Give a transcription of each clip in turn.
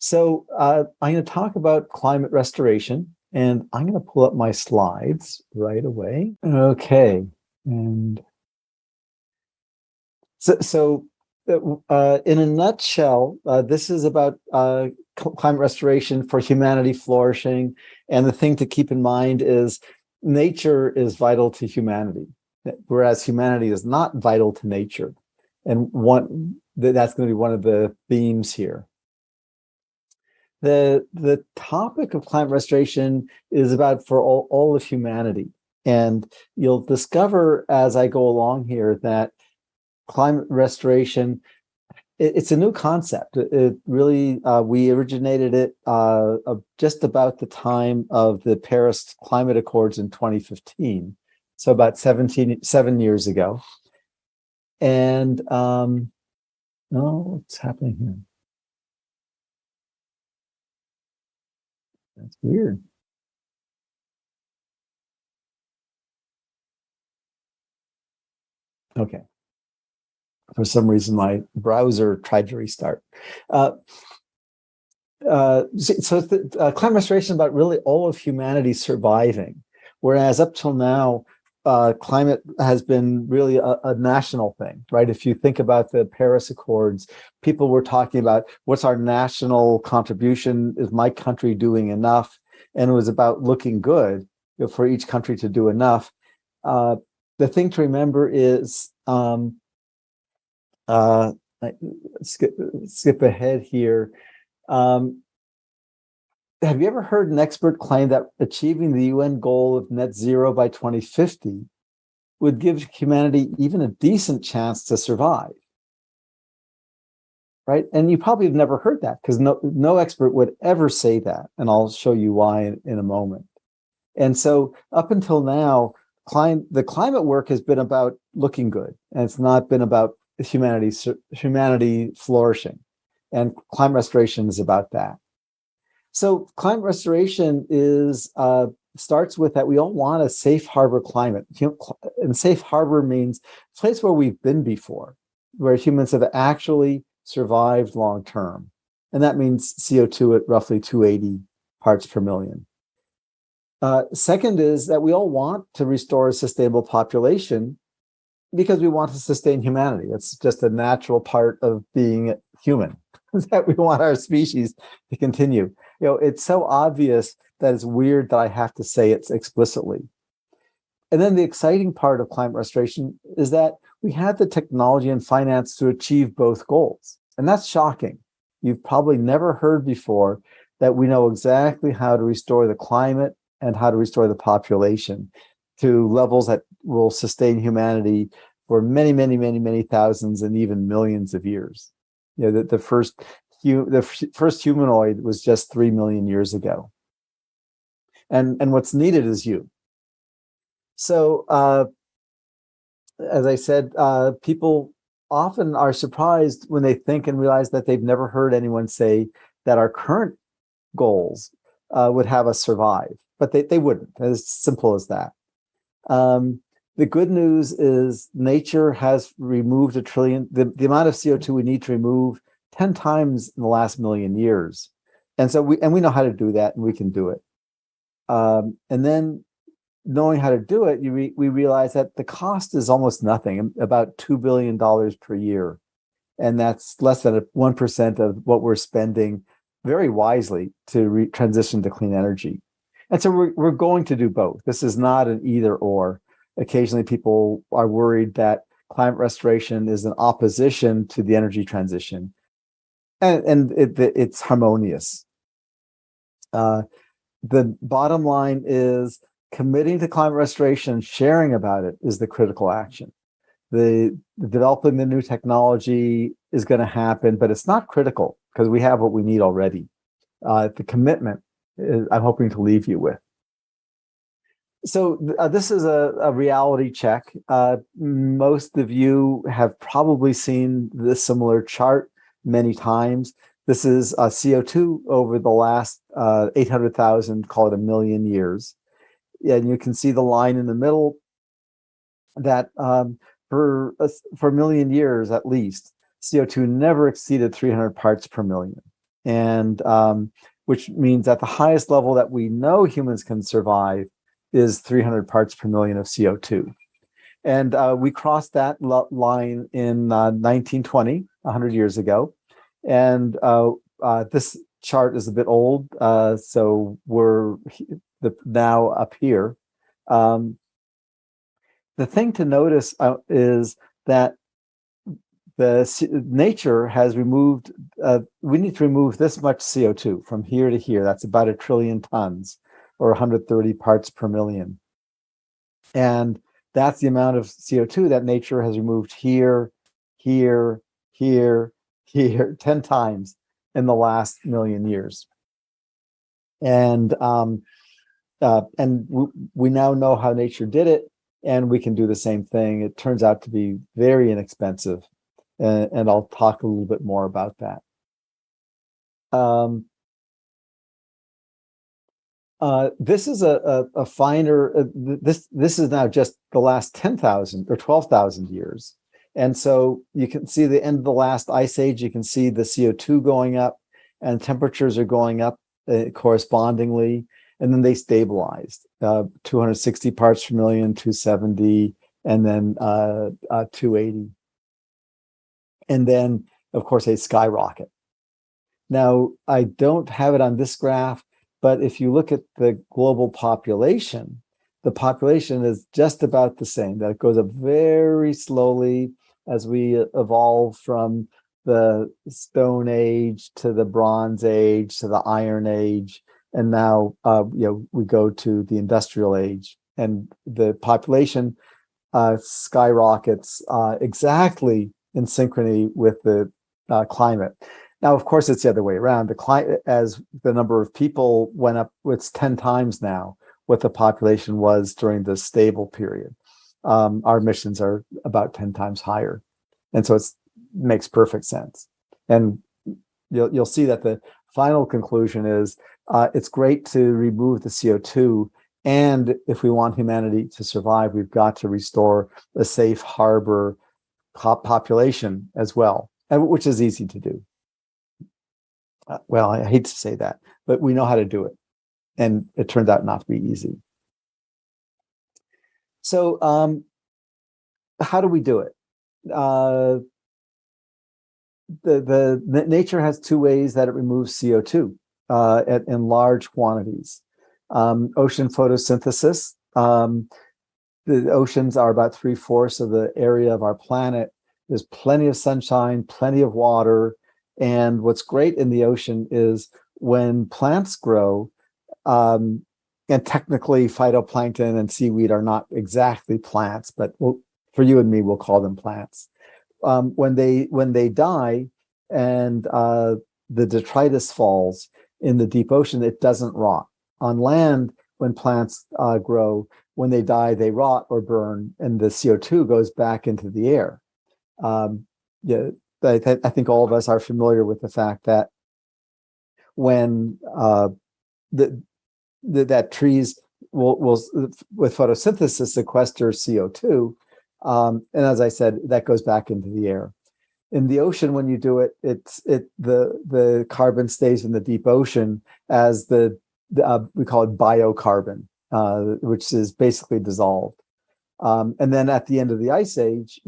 So I'm going to talk about climate restoration, and I'm going to pull up my slides right away. Okay, and so in a nutshell, this is about climate restoration for humanity flourishing. And the thing to keep in mind is nature is vital to humanity, whereas humanity is not vital to nature. And that's going to be one of the themes here. The topic of climate restoration is about for all of humanity. And you'll discover as I go along here that climate restoration, it's a new concept. It really, we originated it just about the time of the Paris Climate Accords in 2015. So about 7 years ago. And what's happening here? That's weird. Okay. For some reason, my browser tried to restart. Climate restoration is about really all of humanity surviving, whereas up till now, climate has been really a national thing, right? If you think about the Paris Accords, people were talking about what's our national contribution? Is my country doing enough? And it was about looking good, for each country to do enough. The thing to remember is, skip ahead here. Have you ever heard an expert claim that achieving the UN goal of net zero by 2050 would give humanity even a decent chance to survive? Right? And you probably have never heard that, because no expert would ever say that. And I'll show you why in a moment. And so up until now, the climate work has been about looking good, and it's not been about humanity flourishing. And climate restoration is about that. So climate restoration starts with that we all want a safe harbor climate. And safe harbor means a place where we've been before, where humans have actually survived long term. And that means CO2 at roughly 280 parts per million. Second is that we all want to restore a sustainable population because we want to sustain humanity. It's just a natural part of being human, that we want our species to continue. It's so obvious that it's weird that I have to say it explicitly. And then the exciting part of climate restoration is that we have the technology and finance to achieve both goals. And that's shocking. You've probably never heard before that we know exactly how to restore the climate and how to restore the population to levels that will sustain humanity for many, many, many, many thousands and even millions of years. The first humanoid was just 3 million years ago. And what's needed is you. So, as I said, people often are surprised when they think and realize that they've never heard anyone say that our current goals would have us survive, but they wouldn't. As simple as that. The good news is nature has removed the amount of CO2 we need to remove 10 times in the last million years. And so we know how to do that, and we can do it. And then knowing how to do it, we realize that the cost is almost nothing, about $2 billion per year. And that's less than 1% of what we're spending very wisely to transition to clean energy. And so we're going to do both. This is not an either or. Occasionally people are worried that climate restoration is in opposition to the energy transition. And it's harmonious. The bottom line is committing to climate restoration, sharing about it is the critical action. The developing the new technology is going to happen, but it's not critical because we have what we need already. The commitment I'm hoping to leave you with. So this is a reality check. Most of you have probably seen this similar chart many times. This is CO2 over the last 800,000, call it a million years. And you can see the line in the middle that for a million years at least, CO2 never exceeded 300 parts per million. and which means at the highest level that we know humans can survive is 300 parts per million of CO2. And we crossed that line in 1920, 100 years ago. And this chart is a bit old, so we're now up here. The thing to notice is that nature has removed, we need to remove this much CO2 from here to here. That's about 1 trillion tons, or 130 parts per million. And that's the amount of CO2 that nature has removed here, here, here, here, 10 times in the last million years. And we now know how nature did it, and we can do the same thing. It turns out to be very inexpensive, and I'll talk a little bit more about that. This is a finer. This is now just the last 10,000 or 12,000 years, and so you can see the end of the last ice age. You can see the CO2 going up, and temperatures are going up correspondingly, and then they stabilized. 260 parts per million, 270, and then 280, and then of course they skyrocket. Now I don't have it on this graph, but if you look at the global population, the population is just about the same. That goes up very slowly as we evolve from the Stone Age to the Bronze Age to the Iron Age, and now we go to the Industrial Age, and the population skyrockets exactly in synchrony with the climate. Now, of course, it's the other way around. The climate, as the number of people went up, it's 10 times now what the population was during the stable period. Our emissions are about 10 times higher, and so it makes perfect sense. And you'll see that the final conclusion is it's great to remove the CO2, and if we want humanity to survive, we've got to restore a safe harbor population as well, which is easy to do. Well, I hate to say that, but we know how to do it, and it turned out not to be easy. So how do we do it? The nature has two ways that it removes CO2 in large quantities. Ocean photosynthesis. The oceans are about 3/4 of the area of our planet. There's plenty of sunshine, plenty of water. And what's great in the ocean is when plants grow, and technically phytoplankton and seaweed are not exactly plants, but for you and me, we'll call them plants. When they die and the detritus falls in the deep ocean, it doesn't rot. On land, when plants grow, when they die, they rot or burn, and the CO2 goes back into the air. I think all of us are familiar with the fact that when that trees will with photosynthesis sequester CO2, and as I said, that goes back into the air. In the ocean, when you do it, the carbon stays in the deep ocean as we call it biocarbon, which is basically dissolved. And then at the end of the ice age,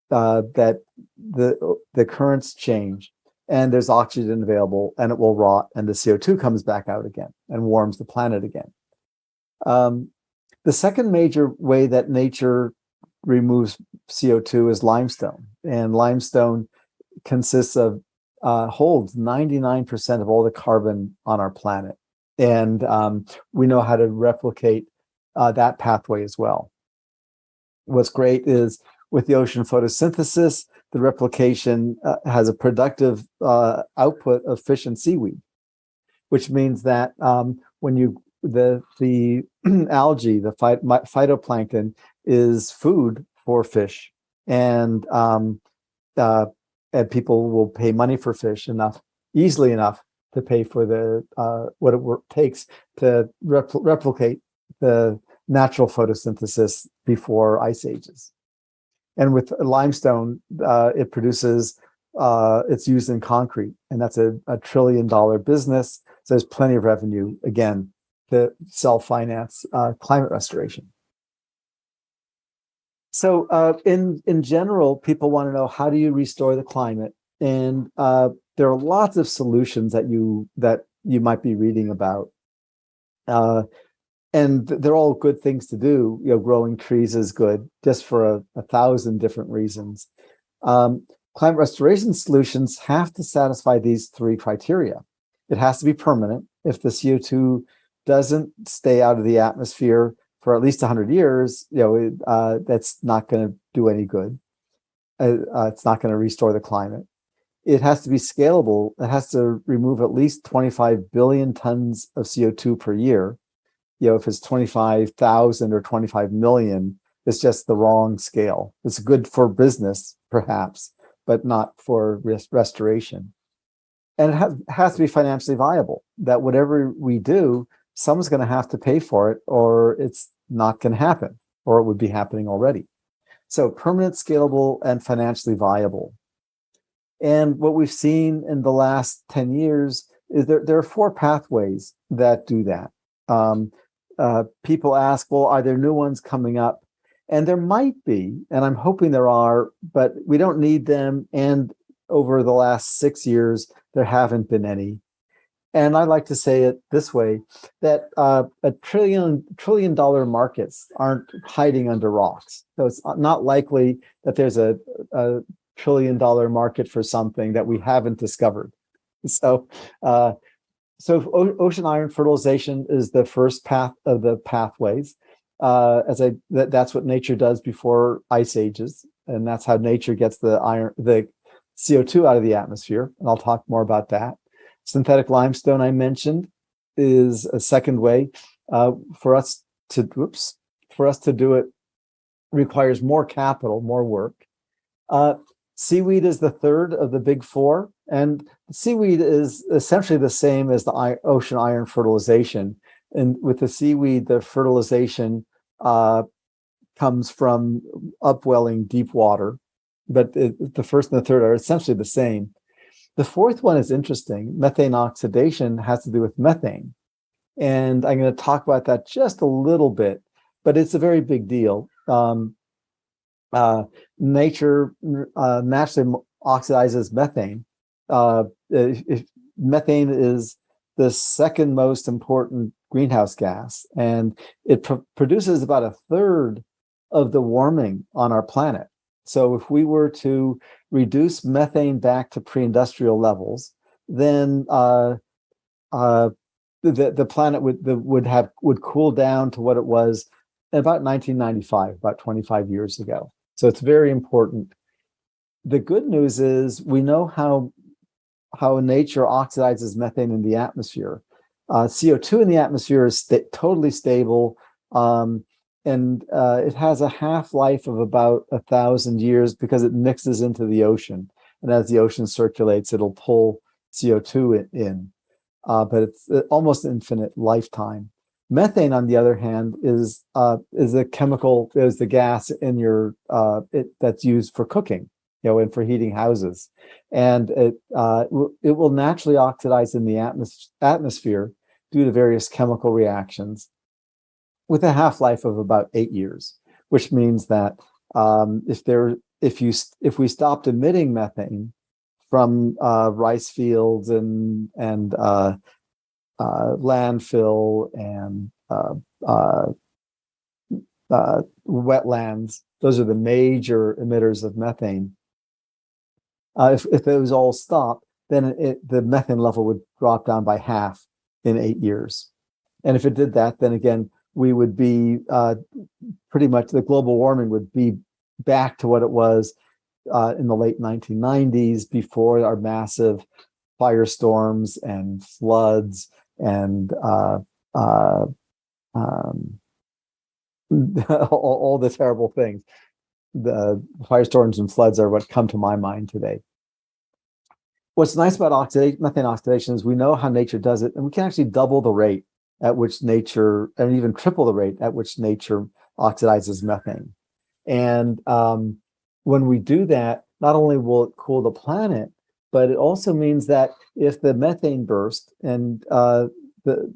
that the currents change, and there's oxygen available, and it will rot, and the CO2 comes back out again and warms the planet again. The second major way that nature removes CO2 is limestone, and limestone consists of holds 99% of all the carbon on our planet, and we know how to replicate that pathway as well. What's great is with the ocean photosynthesis, the replication has a productive output of fish and seaweed, which means that when the algae, the phytoplankton, is food for fish, and people will pay money for fish easily enough to pay for what it takes to replicate the natural photosynthesis before ice ages. And with limestone, it produces it's used in concrete, and that's a $1 trillion business. So there's plenty of revenue, again, to self-finance climate restoration. So in general, people want to know, how do you restore the climate? And there are lots of solutions that you might be reading about. And they're all good things to do. Growing trees is good, just for 1,000 different reasons. Climate restoration solutions have to satisfy these 3 criteria. It has to be permanent. If the CO2 doesn't stay out of the atmosphere for at least 100 years, that's not going to do any good. It's not going to restore the climate. It has to be scalable. It has to remove at least 25 billion tons of CO2 per year. If it's 25,000 or 25 million, it's just the wrong scale. It's good for business, perhaps, but not for restoration. And it has to be financially viable, that whatever we do, someone's going to have to pay for it, or it's not going to happen, or it would be happening already. So permanent, scalable, and financially viable. And what we've seen in the last 10 years is there are 4 pathways that do that. People ask, well, are there new ones coming up? And there might be, and I'm hoping there are, but we don't need them. And over the last 6 years, there haven't been any. And I like to say it this way, that $1 trillion markets aren't hiding under rocks. So it's not likely that there's a $1 trillion market for something that we haven't discovered. So ocean iron fertilization is the first path of the pathways. That's what nature does before ice ages, and that's how nature gets the CO2 out of the atmosphere. And I'll talk more about that. Synthetic limestone, I mentioned, is a second way. For us to do it requires more capital, more work. Seaweed is the third of the big 4, and seaweed is essentially the same as the ocean iron fertilization. And with the seaweed, the fertilization comes from upwelling deep water, but the first and the third are essentially the same. The fourth one is interesting. Methane oxidation has to do with methane. And I'm going to talk about that just a little bit, but it's a very big deal. Nature naturally oxidizes methane. Methane is the second most important greenhouse gas, and it produces about 1/3 of the warming on our planet. So if we were to reduce methane back to pre-industrial levels, then the planet would cool down to what it was in about 1995, about 25 years ago. So it's very important. The good news is we know how nature oxidizes methane in the atmosphere. CO2 in the atmosphere is totally stable, and it has a half-life of about 1,000 years because it mixes into the ocean. And as the ocean circulates, it'll pull CO2 in. But it's almost infinite lifetime. Methane, on the other hand, is a chemical, is the gas in your that's used for cooking, and for heating houses, and it will naturally oxidize in the atmosphere due to various chemical reactions, with a half-life of about 8 years, which means that if we stopped emitting methane from rice fields and landfill and wetlands, those are the major emitters of methane. If those all stop, then the methane level would drop down by half in 8 years. And if it did that, then again, we would be pretty much, the global warming would be back to what it was in the late 1990s, before our massive firestorms and floods and all the terrible things. The firestorms and floods are what come to my mind today. What's nice about methane oxidation is we know how nature does it, and we can actually double the rate at which nature, and even triple the rate at which nature oxidizes methane. And when we do that, not only will it cool the planet, but it also means that if the methane burst, and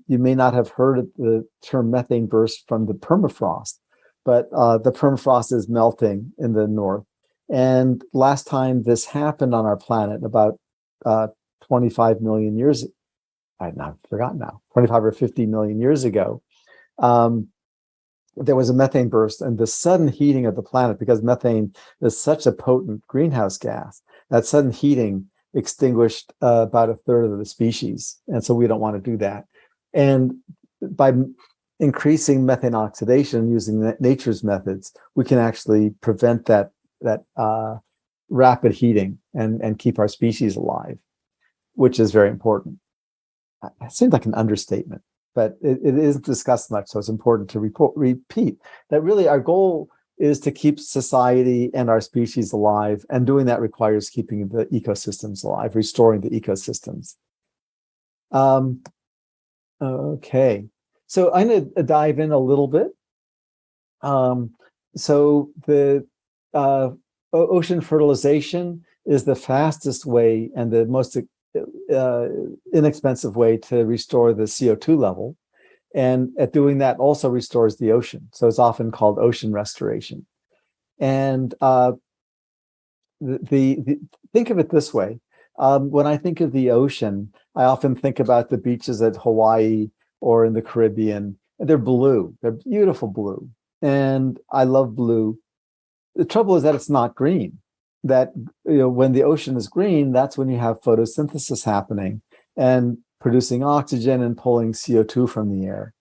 you may not have heard of the term methane burst from the permafrost, but the permafrost is melting in the north. And last time this happened on our planet, about 25 million years, I've forgotten now, 25 or 50 million years ago, there was a methane burst, and the sudden heating of the planet, because methane is such a potent greenhouse gas, that sudden heating extinguished about a third of the species. And so we don't want to do that. And by increasing methane oxidation using nature's methods, we can actually prevent that rapid heating and keep our species alive, which is very important. It seems like an understatement, but it isn't discussed much, so it's important to repeat that really our goal is to keep society and our species alive, and doing that requires keeping the ecosystems alive, restoring the ecosystems. Okay, so I'm going to dive in a little bit. So the ocean fertilization is the fastest way and the most inexpensive way to restore the CO2 level. And at doing that also restores the ocean. So it's often called ocean restoration. And think of it this way. When I think of the ocean, I often think about the beaches at Hawaii or in the Caribbean. They're blue. They're beautiful blue. And I love blue. The trouble is that it's not green. That, when the ocean is green, that's when you have photosynthesis happening and producing oxygen and pulling CO2 from the air.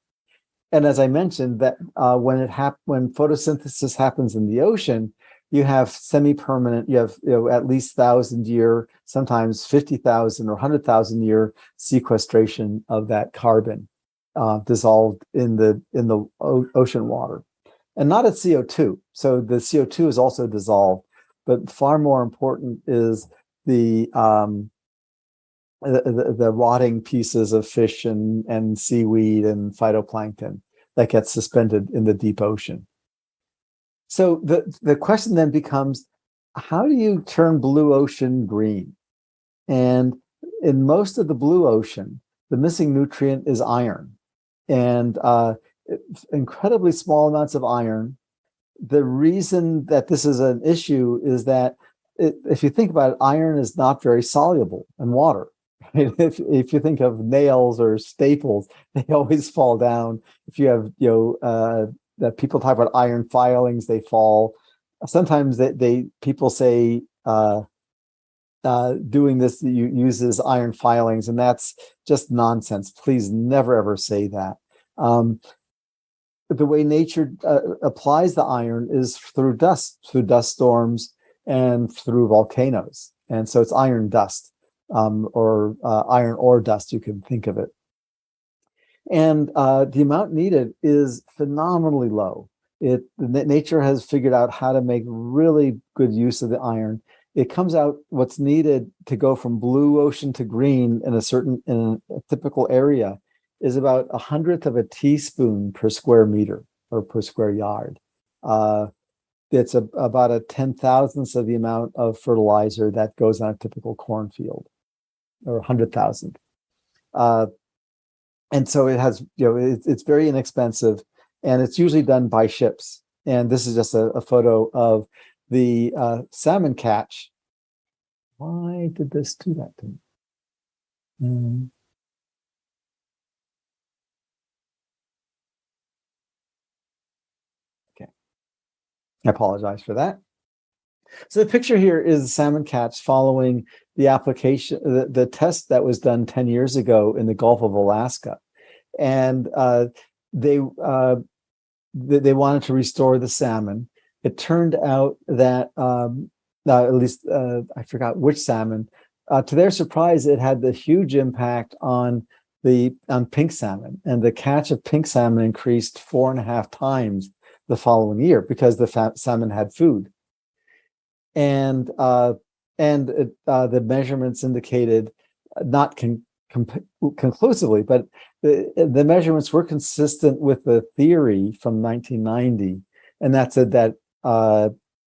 And as I mentioned, that when photosynthesis happens in the ocean, you have semi-permanent, you have at least 1,000-year, sometimes 50,000 or 100,000-year sequestration of that carbon dissolved in the ocean water, and not at CO2. So the CO2 is also dissolved, but far more important is the rotting pieces of fish and seaweed and phytoplankton that get suspended in the deep ocean. So the question then becomes, how do you turn blue ocean green? And in most of the blue ocean, the missing nutrient is iron, and incredibly small amounts of iron. The reason that this is an issue is that if you think about it, iron is not very soluble in water. Right? If you think of nails or staples, they always fall down. If you have, that people talk about iron filings, they fall. Sometimes people say doing this uses iron filings, and that's just nonsense. Please never ever say that. The way nature applies the iron is through dust storms and through volcanoes. And so it's iron dust, or iron ore dust, you can think of it. And the amount needed is phenomenally low. Nature has figured out how to make really good use of the iron. It comes out, what's needed to go from blue ocean to green in a typical area is about 1/100 of a teaspoon per square meter or per square yard. It's about a 10,000th of the amount of fertilizer that goes on a typical cornfield, or 100,000. And so it has, it's very inexpensive, and it's usually done by ships. And this is just a photo of the salmon catch. Why did this do that to me? I apologize for that. So the picture here is the salmon catch following the application, the test that was done 10 years ago in the Gulf of Alaska. And they wanted to restore the salmon. It turned out that, at least I forgot which salmon, to their surprise, it had the huge impact on pink salmon. And the catch of pink salmon increased 4.5 times the following year because the salmon had food, and the measurements indicated, not conclusively, but the measurements were consistent with the theory from 1990, and that said that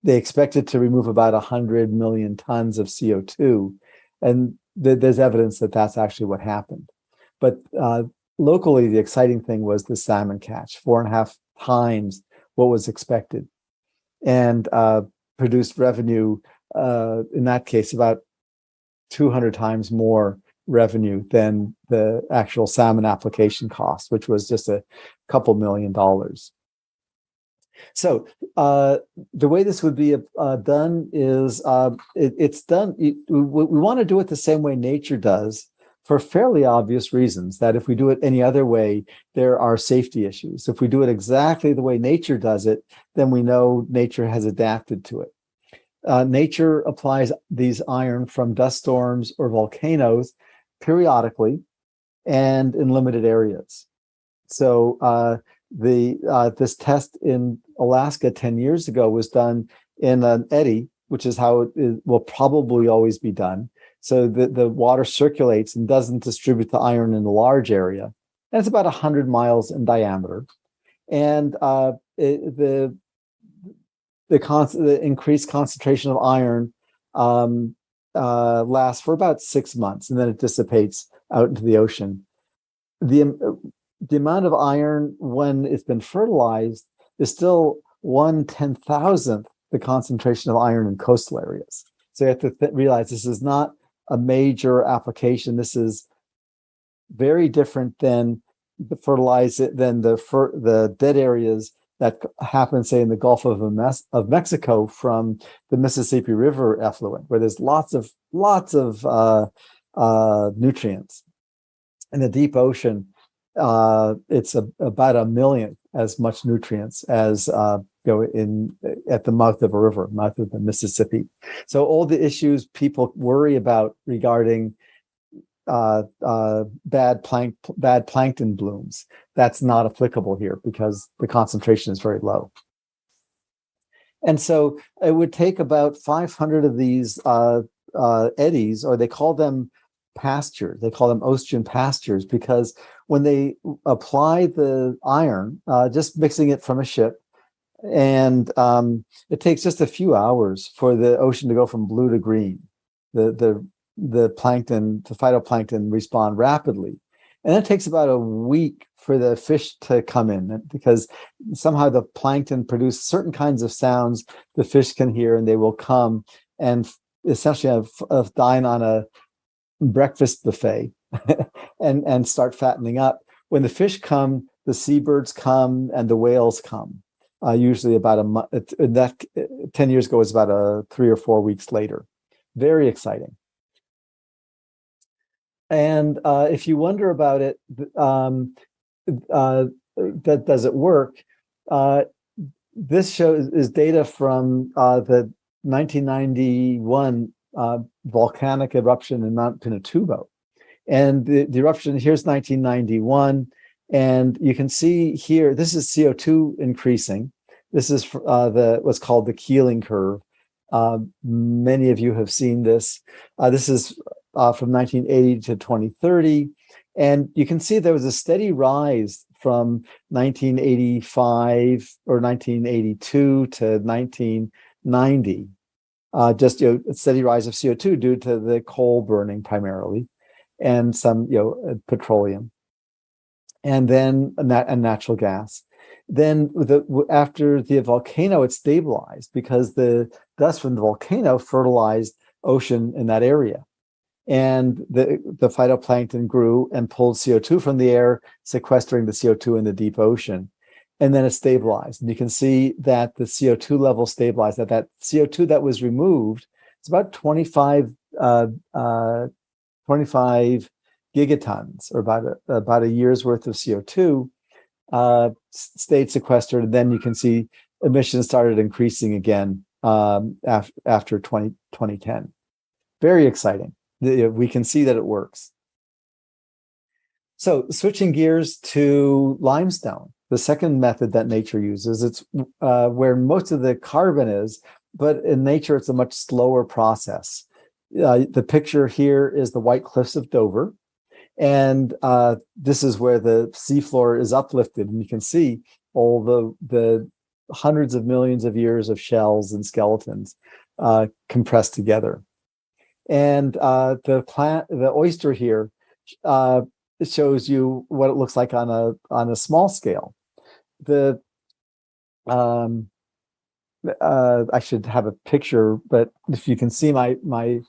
they expected to remove about 100 million tons of CO2. And there's evidence that that's actually what happened. But locally, the exciting thing was the salmon catch, 4.5 times what was expected, and produced revenue, in that case, about 200 times more revenue than the actual salmon application cost, which was just a couple $1 million. So the way this would be done is it's done. We want to do it the same way nature does, for fairly obvious reasons, that if we do it any other way, there are safety issues. If we do it exactly the way nature does it, then we know nature has adapted to it. Nature applies these iron from dust storms or volcanoes periodically and in limited areas. So this test in Alaska 10 years ago was done in an eddy, which is how it will probably always be done. So the water circulates and doesn't distribute the iron in a large area. And it's about 100 miles in diameter. And the increased concentration of iron lasts for about 6 months, and then it dissipates out into the ocean. The amount of iron when it's been fertilized is still 1/10,000th the concentration of iron in coastal areas. So you have to realize this is not a major application. This is very different than the dead areas that happen, say, in the Gulf of Mexico from the Mississippi River effluent, where there's lots of nutrients. In the deep ocean, it's about 1/millionth as much nutrients as at the mouth of a river, mouth of the Mississippi. So all the issues people worry about regarding bad plankton blooms, that's not applicable here because the concentration is very low. And so it would take about 500 of these eddies, or they call them pastures. They call them ocean pastures because when they apply the iron, just mixing it from a ship, and it takes just a few hours for the ocean to go from blue to green. The plankton, the phytoplankton respond rapidly. And it takes about a week for the fish to come in because somehow the plankton produce certain kinds of sounds the fish can hear, and they will come and essentially dine on a breakfast buffet and start fattening up. When the fish come, the seabirds come and the whales come. Usually about a month. That 10 years ago was about 3 or 4 weeks later. Very exciting. And if you wonder about it, does it work? This is data from the 1991 volcanic eruption in Mount Pinatubo. And the eruption, here's 1991. And you can see here, this is CO2 increasing. This is what's called the Keeling curve. Many of you have seen this. This is from 1980 to 2030. And you can see there was a steady rise from 1985 or 1982 to 1990. Just a steady rise of CO2 due to the coal burning primarily, and some petroleum, and then natural gas. Then after the volcano, it stabilized because the dust from the volcano fertilized ocean in that area. And the phytoplankton grew and pulled CO2 from the air, sequestering the CO2 in the deep ocean. And then it stabilized. And you can see that the CO2 level stabilized, that CO2 that was removed, it's about 25 gigatons, or about a year's worth of CO2, stayed sequestered. And then you can see emissions started increasing again after 2010. Very exciting. We can see that it works. So switching gears to limestone, the second method that nature uses, it's where most of the carbon is, but in nature, it's a much slower process. The picture here is the White Cliffs of Dover. And this is where the seafloor is uplifted. And you can see all the hundreds of millions of years of shells and skeletons compressed together. And the oyster here shows you what it looks like on a small scale. The I should have a picture, but if you can see my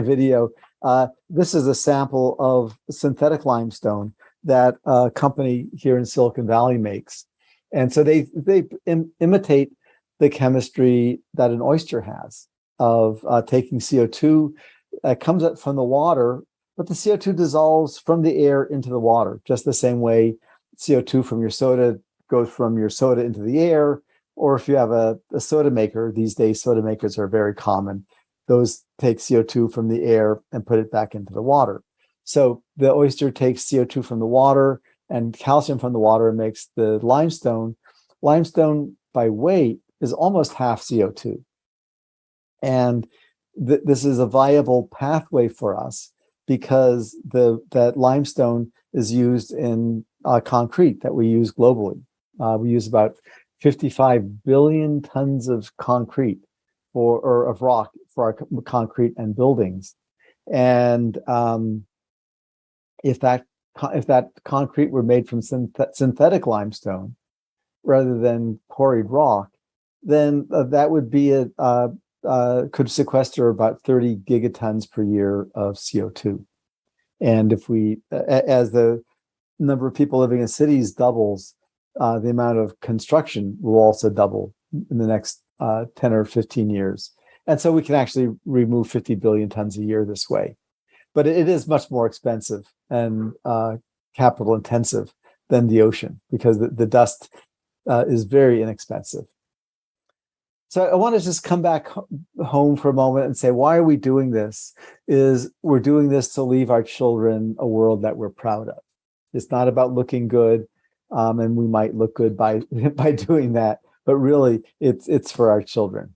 video, this is a sample of synthetic limestone that a company here in Silicon Valley makes, and so they imitate the chemistry that an oyster has of taking CO2 that comes up from the water, but the CO2 dissolves from the air into the water, just the same way CO2 from your soda goes from your soda into the air. Or if you have a soda maker, these days soda makers are very common. Those take CO2 from the air and put it back into the water. So the oyster takes CO2 from the water and calcium from the water and makes the limestone. Limestone by weight is almost half CO2. And this is a viable pathway for us because that limestone is used in concrete that we use globally. We use about 55 billion tons of concrete or of rock for our concrete and buildings. And if that concrete were made from synthetic limestone rather than quarried rock, then that would be could sequester about 30 gigatons per year of CO2. And if as the number of people living in cities doubles, the amount of construction will also double in the next 10 or 15 years. And so we can actually remove 50 billion tons a year this way. But it is much more expensive and capital intensive than the ocean because the dust is very inexpensive. So I want to just come back home for a moment and say, why are we doing this? We're doing this to leave our children a world that we're proud of. It's not about looking good. And we might look good by doing that, but really it's for our children.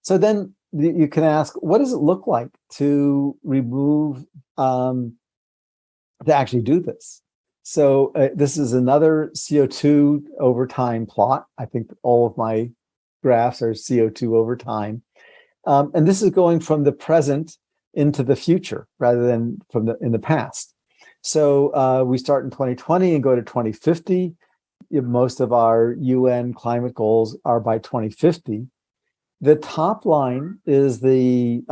So then you can ask, what does it look like to remove, to actually do this? So this is another CO2 over time plot. I think all of my graphs are CO2 over time. And this is going from the present into the future rather than in the past. So we start in 2020 and go to 2050. Most of our UN climate goals are by 2050. The top line is the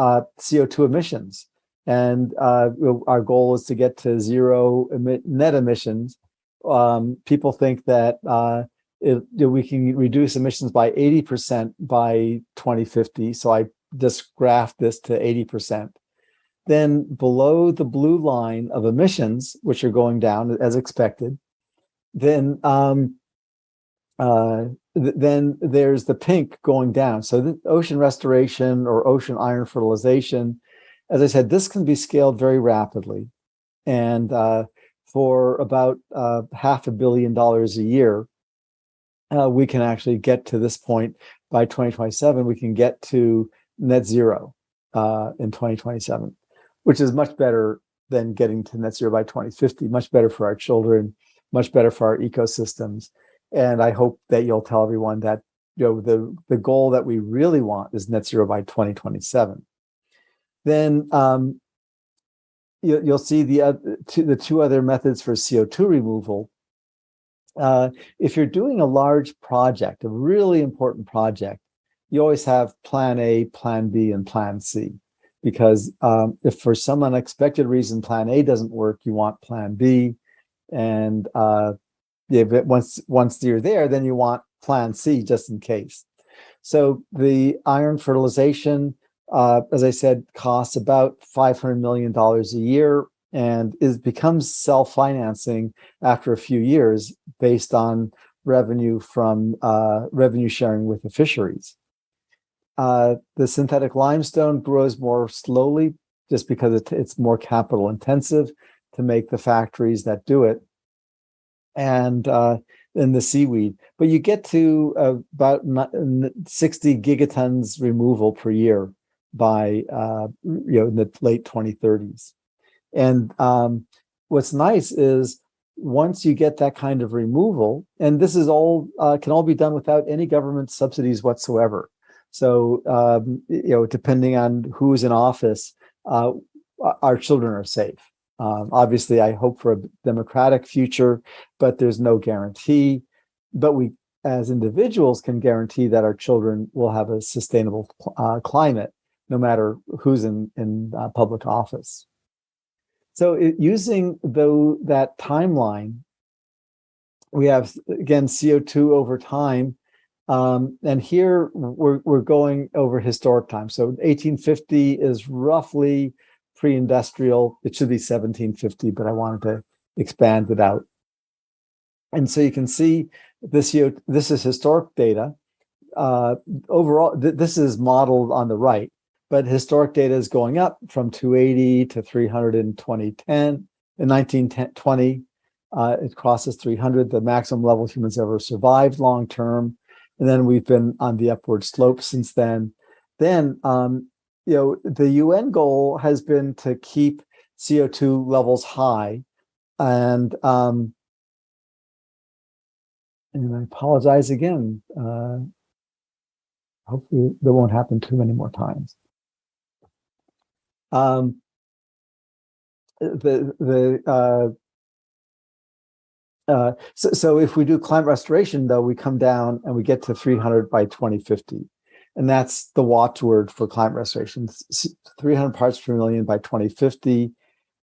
CO2 emissions. And our goal is to get to zero net emissions. People think that we can reduce emissions by 80% by 2050. So I just graphed this to 80%. Then below the blue line of emissions, which are going down as expected, then there's the pink going down. So the ocean restoration or ocean iron fertilization, as I said, this can be scaled very rapidly. And for about $500 million a year, we can actually get to this point by 2027. We can get to net zero in 2027, which is much better than getting to net zero by 2050, much better for our children, much better for our ecosystems. And I hope that you'll tell everyone that the goal that we really want is net zero by 2027. Then you'll see the two other methods for CO2 removal. If you're doing a large project, a really important project, you always have plan A, plan B, and plan C. Because if for some unexpected reason plan A doesn't work, you want plan B. And once you're there, then you want plan C just in case. So the iron fertilization, as I said, costs about $500 million a year and becomes self-financing after a few years based on revenue from revenue sharing with the fisheries. The synthetic limestone grows more slowly just because it's more capital intensive to make the factories that do it. And in the seaweed, but you get to about 60 gigatons removal per year by in the late 2030s. And what's nice is once you get that kind of removal, and this is all can all be done without any government subsidies whatsoever. So depending on who's in office, our children are safe. Obviously, I hope for a democratic future, but there's no guarantee. But we, as individuals, can guarantee that our children will have a sustainable climate, no matter who's in public office. So using that timeline, we have, again, CO2 over time. And here we're going over historic time. So 1850 is roughly pre-industrial. It should be 1750, but I wanted to expand it out. And so you can see this is historic data. Overall, this is modeled on the right, but historic data is going up from 280 to 300 in 2010. In 1920, it crosses 300, the maximum level humans ever survived long term. And then we've been on the upward slope since then. Then, the UN goal has been to keep CO2 levels high. And I apologize again. Hopefully that won't happen too many more times. So if we do climate restoration, though, we come down and we get to 300 by 2050. And that's the watchword for climate restoration, 300 parts per million by 2050,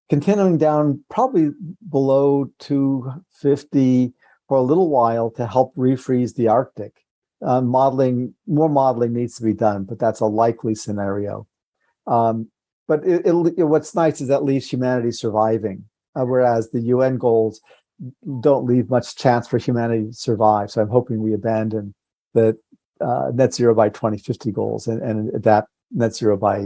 continuing down probably below 250 for a little while to help refreeze the Arctic. More modeling needs to be done, but that's a likely scenario. But what's nice is that leaves humanity surviving, whereas the UN goals don't leave much chance for humanity to survive. So I'm hoping we abandon the net zero by 2050 goals and that net zero by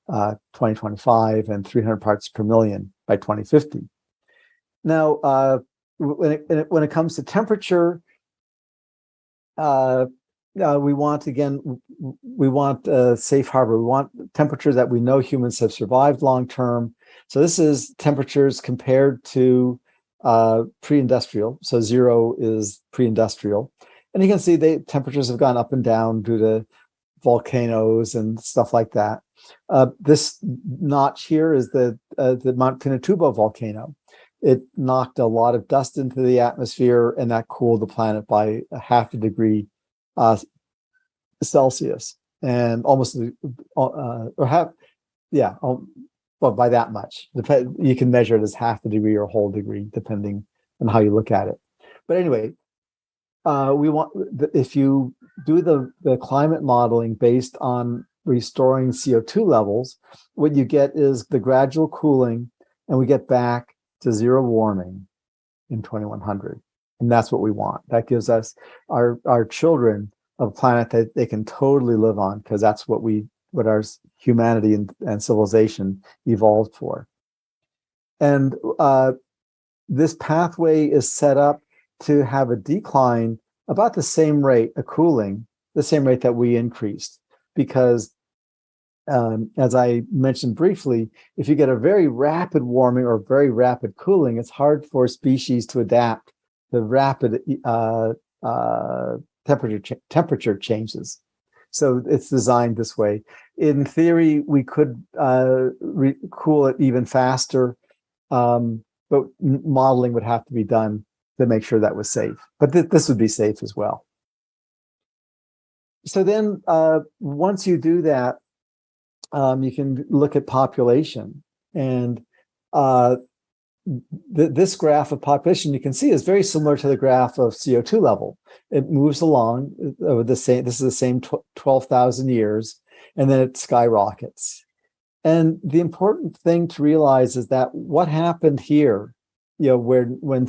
2025 and 300 parts per million by 2050. Now, when it comes to temperature, we want a safe harbor. We want temperatures that we know humans have survived long term. So this is temperatures compared to pre-industrial. So 0 is pre-industrial. And you can see the temperatures have gone up and down due to volcanoes and stuff like that. This notch here is the Mount Pinatubo volcano. It knocked a lot of dust into the atmosphere, and that cooled the planet by a half a degree Celsius, and almost by that much. You can measure it as half a degree or a whole degree, depending on how you look at it. But anyway, if you do the climate modeling based on restoring CO2 levels, what you get is the gradual cooling, and we get back to zero warming in 2100. And that's what we want. That gives us our children a planet that they can totally live on, because that's what our humanity and civilization evolved for. And this pathway is set up to have a decline about the same rate, a cooling, the same rate that we increased. Because as I mentioned briefly, if you get a very rapid warming or very rapid cooling, it's hard for species to adapt to rapid temperature changes. So it's designed this way. In theory, we could cool it even faster, but modeling would have to be done to make sure that was safe. But this would be safe as well. So then once you do that, you can look at population. And this graph of population, you can see, is very similar to the graph of CO2 level. It moves along over this is the same 12,000 years, and then it skyrockets. And the important thing to realize is that what happened here, when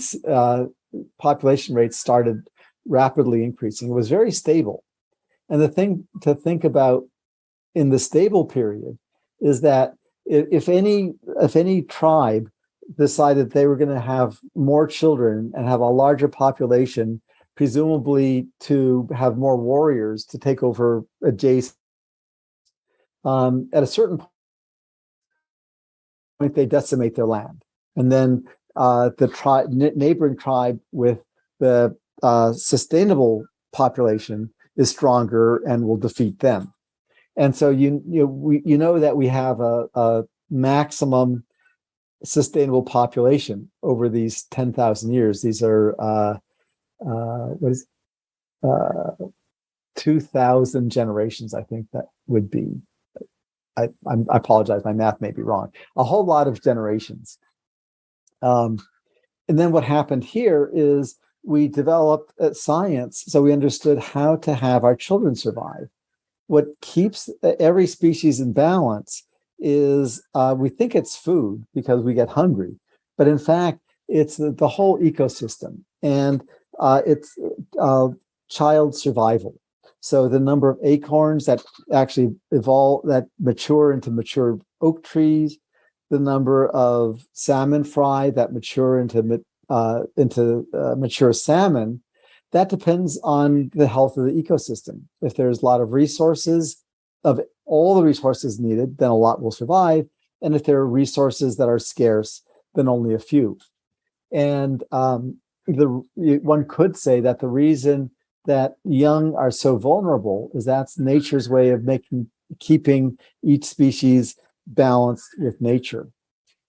population rates started rapidly increasing, it was very stable. And the thing to think about in the stable period is that if any tribe decided they were going to have more children and have a larger population, presumably to have more warriors to take over adjacent, at a certain point they decimate their land, and then neighboring tribe with the sustainable population is stronger and will defeat them. And so you know that we have a maximum sustainable population over these 10,000 years. These are 2,000 generations, I think that would be. I apologize, my math may be wrong. A whole lot of generations. And then what happened here is we developed science, so we understood how to have our children survive. What keeps every species in balance is we think it's food because we get hungry, but in fact, it's the whole ecosystem, and it's child survival. So the number of acorns that actually evolve, that mature into mature oak trees, the number of salmon fry that mature into mature salmon, that depends on the health of the ecosystem. If there's a lot of resources, of all the resources needed, then a lot will survive. And if there are resources that are scarce, then only a few. And one could say that the reason that young are so vulnerable is that's nature's way of keeping each species balanced with nature.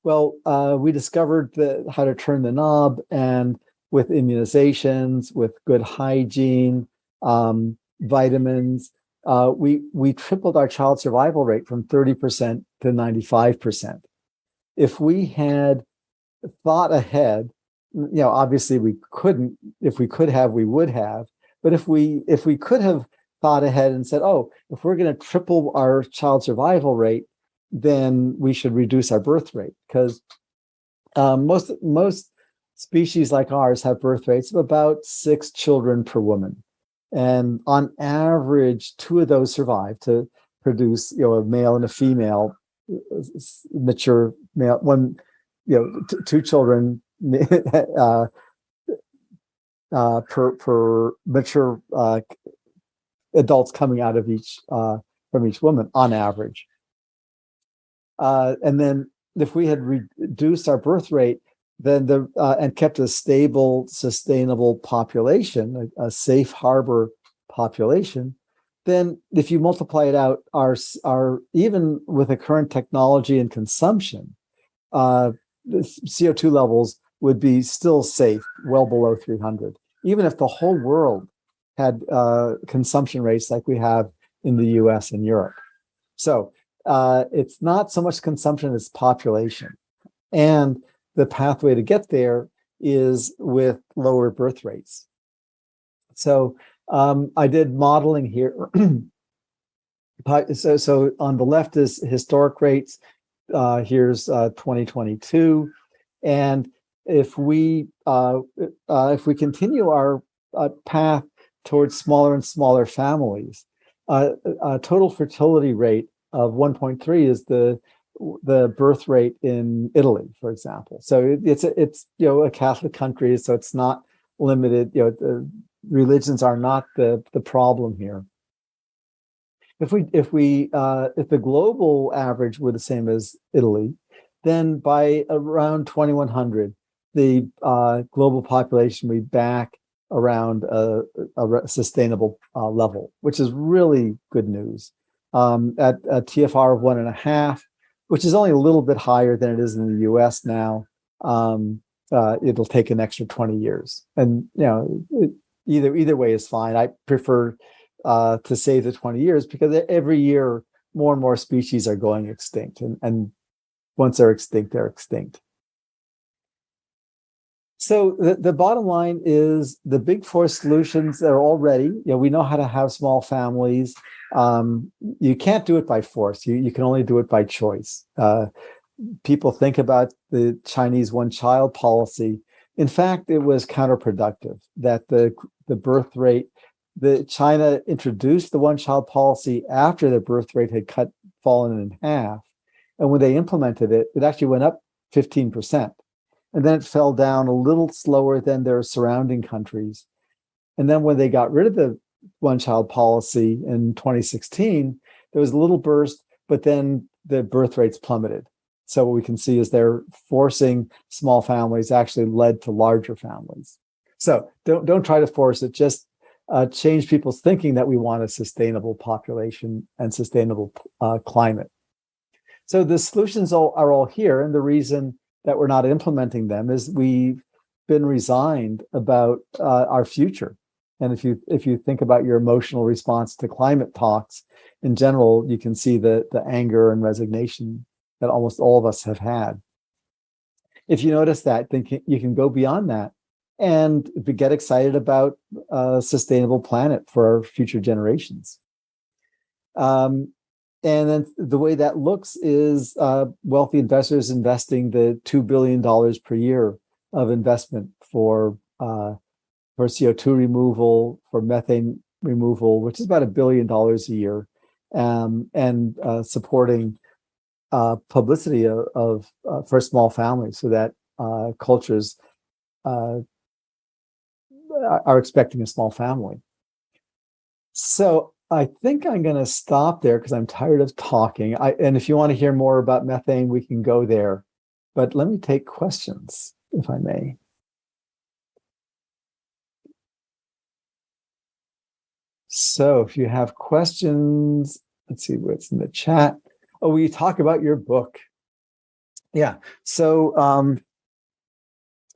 Well, we discovered how to turn the knob, and with immunizations, with good hygiene, vitamins, we tripled our child survival rate from 30% to 95%. If we had thought ahead, obviously we couldn't. If we could have, we would have. But if we could have thought ahead and said, oh, if we're going to triple our child survival rate, then we should reduce our birth rate, because most species like ours have birth rates of about 6 children per woman. And on average, 2 of those survive to produce, a male and a female, mature male, 2 children per mature adults coming out of from each woman on average. And then if we had reduced our birth rate, then and kept a stable, sustainable population, a safe harbor population, then if you multiply it out, our even with the current technology and consumption, the CO2 levels would be still safe, well below 300, even if the whole world had consumption rates like we have in the US and Europe. So it's not so much consumption as population. And the pathway to get there is with lower birth rates. So I did modeling here. So on the left is historic rates. Here's 2022. And if we continue our path towards smaller and smaller families, a total fertility rate of 1.3 is the birth rate in Italy, for example. So it's a Catholic country, so it's not limited. The religions are not the problem here. If the global average were the same as Italy, then by around 2100, the global population would be back around a sustainable level, which is really good news. At a TFR of 1.5, which is only a little bit higher than it is in the US now, it'll take an extra 20 years. And either way is fine. I prefer to save the 20 years because every year more and more species are going extinct, and once they're extinct, they're extinct. So the bottom line is the big 4 solutions that are already, we know how to have small families. You can't do it by force. You can only do it by choice. People think about the Chinese one-child policy. In fact, it was counterproductive that the birth rate, China introduced the one-child policy after the birth rate had fallen in half. And when they implemented it, it actually went up 15%. And then it fell down a little slower than their surrounding countries. And then when they got rid of the one-child policy in 2016, there was a little burst, but then the birth rates plummeted. So what we can see is they're forcing small families actually led to larger families. So don't try to force it. Just change people's thinking that we want a sustainable population and sustainable climate. So the solutions are all here, and the reason that we're not implementing them is we've been resigned about our future. And if you think about your emotional response to climate talks in general, you can see the anger and resignation that almost all of us have had. If you notice that, then you can go beyond that and get excited about a sustainable planet for our future generations. And then the way that looks is wealthy investors investing the $2 billion per year of investment for CO2 removal, for methane removal, which is about $1 billion a year, and supporting publicity of for small families, so that cultures are expecting a small family. So I think I'm going to stop there because I'm tired of talking. And if you want to hear more about methane, we can go there. But let me take questions, if I may. So if you have questions, let's see what's in the chat. Oh, we talk about your book. Yeah. So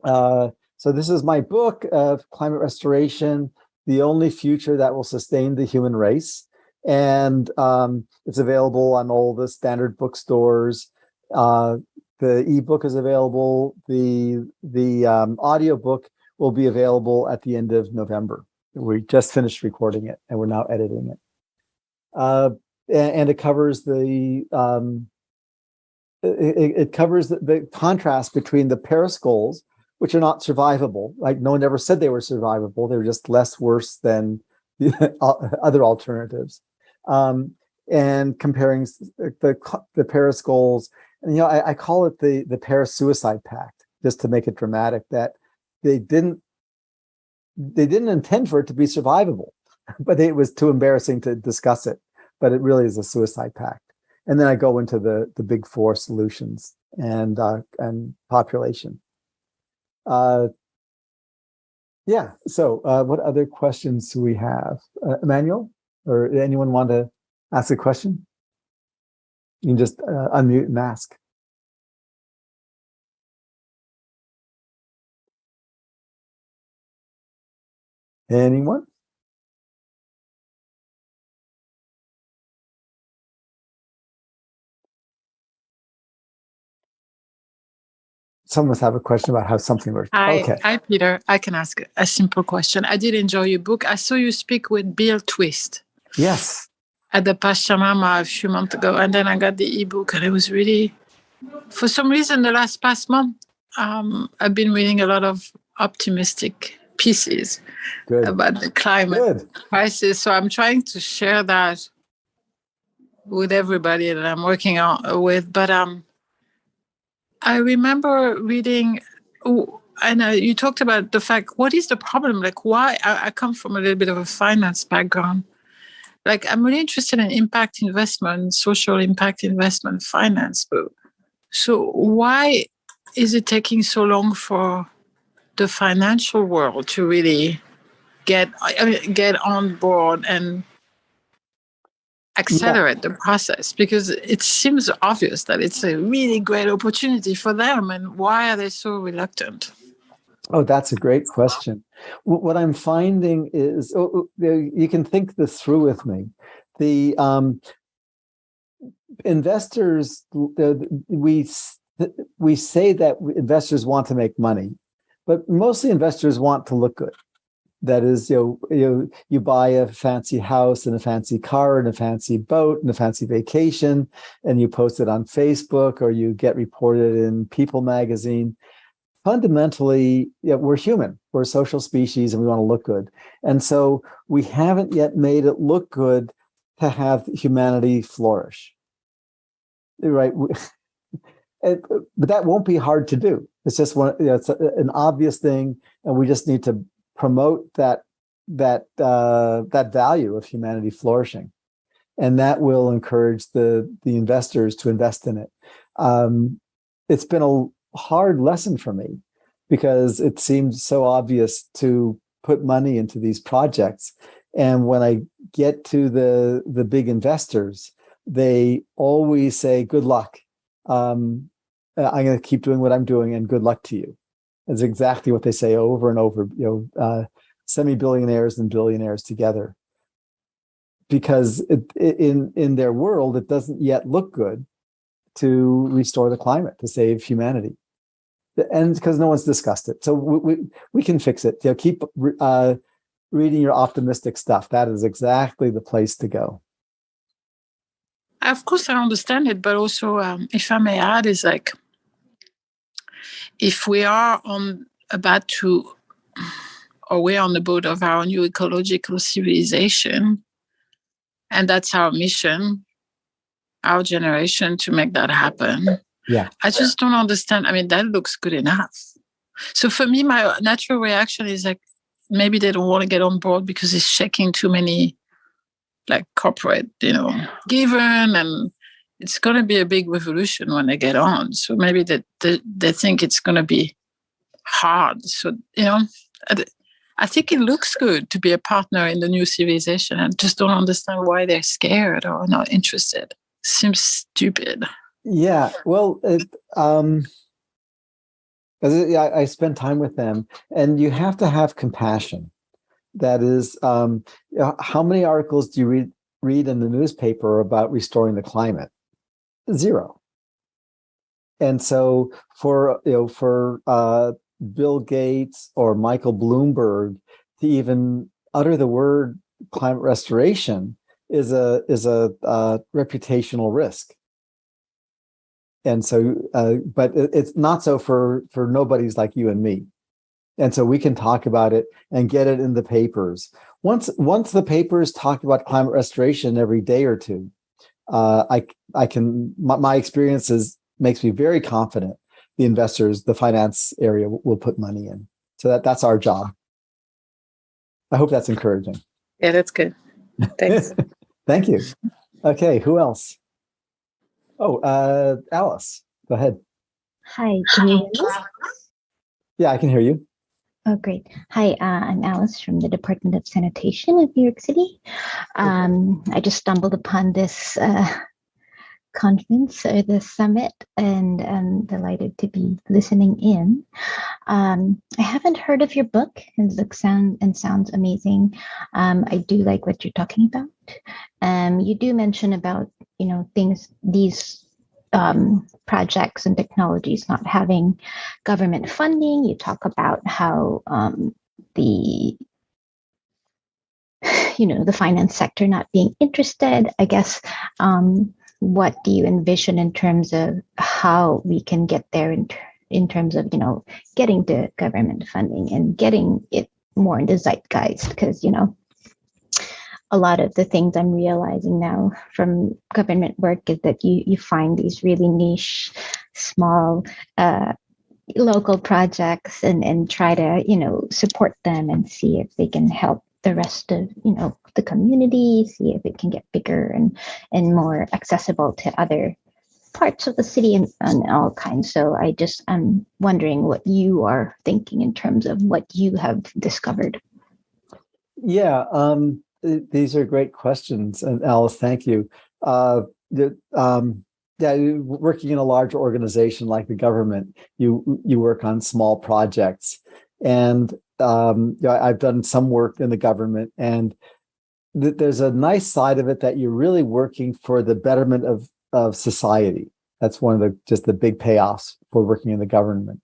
so this is my book of Climate Restoration, the only future that will sustain the human race. And it's available on all the standard bookstores. The ebook is available. The audio book will be available at the end of November. We just finished recording it, and we're now editing it. And it covers the contrast between the Paris goals, which are not survivable. Like, no one ever said they were survivable. They were just less worse than the other alternatives. And comparing the Paris goals, and I call it the Paris Suicide Pact, just to make it dramatic, that they didn't intend for it to be survivable, but it was too embarrassing to discuss it. But it really is a suicide pact. And then I go into the big four solutions and population. Yeah. So what other questions do we have? Emmanuel, or anyone want to ask a question? You can just unmute and ask. Anyone? Someone must have a question about how something works. Okay. Hi, Peter. I can ask a simple question. I did enjoy your book. I saw you speak with Bill Twist. Yes. At the Pascha Mama a few months ago, and then I got the ebook, and it was really, for some reason, the past month, I've been reading a lot of optimistic pieces about the climate crisis. So I'm trying to share that with everybody that I'm working with. But I remember reading, and you talked about the fact, what is the problem? Like, why? I come from a little bit of a finance background. Like, I'm really interested in impact investment, social impact investment, finance. So why is it taking so long for the financial world to really get on board and accelerate the process? Because it seems obvious that it's a really great opportunity for them. And why are they so reluctant? Oh, that's a great question. What I'm finding is, you can think this through with me. The investors, we say that investors want to make money, but mostly investors want to look good. That is, you buy a fancy house and a fancy car and a fancy boat and a fancy vacation, and you post it on Facebook, or you get reported in People magazine. Fundamentally, we're human. We're a social species, and we want to look good. And so we haven't yet made it look good to have humanity flourish, right? But that won't be hard to do. It's just it's an obvious thing, and we just need to promote that value of humanity flourishing, and that will encourage the investors to invest in it. it's been a hard lesson for me because it seemed so obvious to put money into these projects. And when I get to the big investors, they always say, good luck. I'm going to keep doing what I'm doing and good luck to you. It's exactly what they say over and over, semi-billionaires and billionaires together. Because in their world, it doesn't yet look good to restore the climate, to save humanity. And because no one's discussed it. So we can fix it. Keep reading your optimistic stuff. That is exactly the place to go. Of course, I understand it, but also, if I may add, is like, if we are about to, or we're on the boat of our new ecological civilization, and that's our mission, our generation, to make that happen. Yeah. I just don't understand. I mean, that looks good enough. So for me, my natural reaction is like, maybe they don't want to get on board because it's shaking too many, like, corporate, given, and it's going to be a big revolution when they get on. So maybe they think it's going to be hard. So, I think it looks good to be a partner in the new civilization. I just don't understand why they're scared or not interested. Seems stupid. Yeah, well, I spend time with them, and you have to have compassion. That is, how many articles do you read in the newspaper about restoring the climate? Zero. And so for Bill Gates or Michael Bloomberg to even utter the word climate restoration is a reputational risk. And so, but it's not so for nobodies like you and me. And so we can talk about it and get it in the papers. Once the papers talk about climate restoration every day or two, my experiences makes me very confident the investors, the finance area will put money in. So that's our job. I hope that's encouraging. Yeah, that's good. Thanks. Thank you. Okay, who else? Oh, Alice, go ahead. Hi, can you hear me? Yeah, I can hear you. Oh, great. Hi, I'm Alice from the Department of Sanitation of New York City. I just stumbled upon this conference or this summit, and I'm delighted to be listening in. I haven't heard of your book. It sounds amazing. I do like what you're talking about. You do mention about these projects and technologies not having government funding. You talk about how the finance sector not being interested. I guess, what do you envision in terms of how we can get there in terms of, getting the government funding and getting it more in the zeitgeist? Because, a lot of the things I'm realizing now from government work is that you find these really niche, small, local projects and try to, support them and see if they can help the rest of, the community, see if it can get bigger and more accessible to other parts of the city and all kinds. So I'm wondering what you are thinking in terms of what you have discovered. Yeah, these are great questions, and Alice, thank you. Working in a large organization like the government, you work on small projects, and I've done some work in the government, and there's a nice side of it that you're really working for the betterment of society. That's one of the big payoffs for working in the government,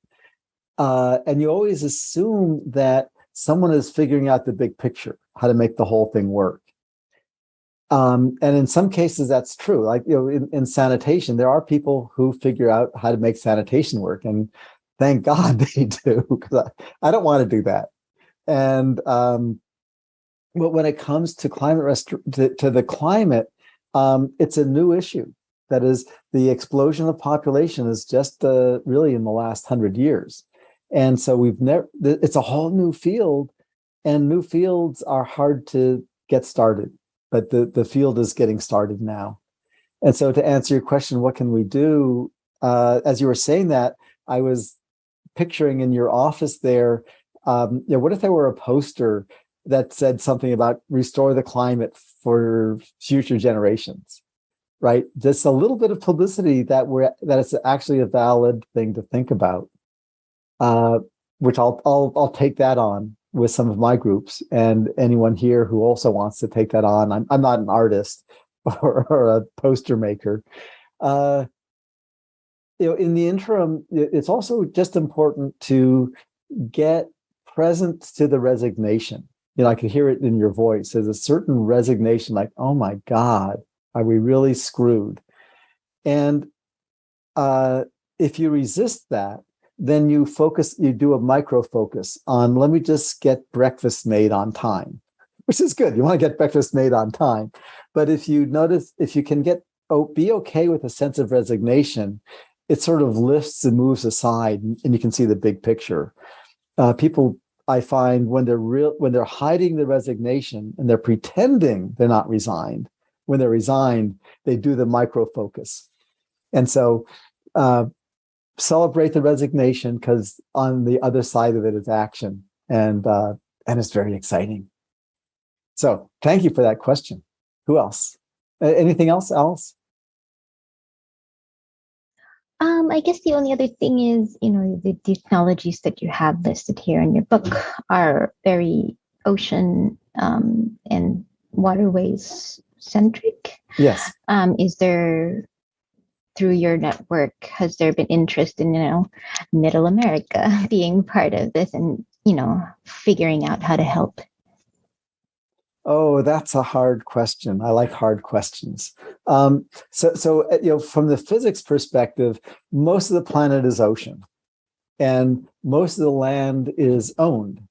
and you always assume that someone is figuring out the big picture, how to make the whole thing work. And in some cases, that's true. Like, in sanitation, there are people who figure out how to make sanitation work. And thank God they do, because I don't want to do that. And but when it comes to to the climate, it's a new issue. That is, the explosion of population is just really in the last 100 years. And so it's a whole new field, and new fields are hard to get started, but the field is getting started now. And so to answer your question, what can we do? as you were saying that, I was picturing in your office there, what if there were a poster that said something about restore the climate for future generations, right? Just a little bit of publicity that it's actually a valid thing to think about, which I'll take that on with some of my groups, and anyone here who also wants to take that on. I'm not an artist or a poster maker. In the interim, it's also just important to get present to the resignation. I can hear it in your voice. There's a certain resignation, like, oh my God, are we really screwed? And if you resist that, then you do a micro focus on, let me just get breakfast made on time, which is good. You want to get breakfast made on time. But if you can be okay with a sense of resignation, it sort of lifts and moves aside, and you can see the big picture. People, I find, when they're hiding the resignation and they're pretending they're not resigned, when they're resigned, they do the micro focus. And so celebrate the resignation, because on the other side of it is action, and it's very exciting. So thank you for that question. Who else? Anything else, Alice? I guess the only other thing is, the technologies that you have listed here in your book are very ocean and waterways centric. Yes. Is there, through your network, has there been interest in, Middle America being part of this and, figuring out how to help? Oh, that's a hard question. I like hard questions. So from the physics perspective, most of the planet is ocean, and most of the land is owned.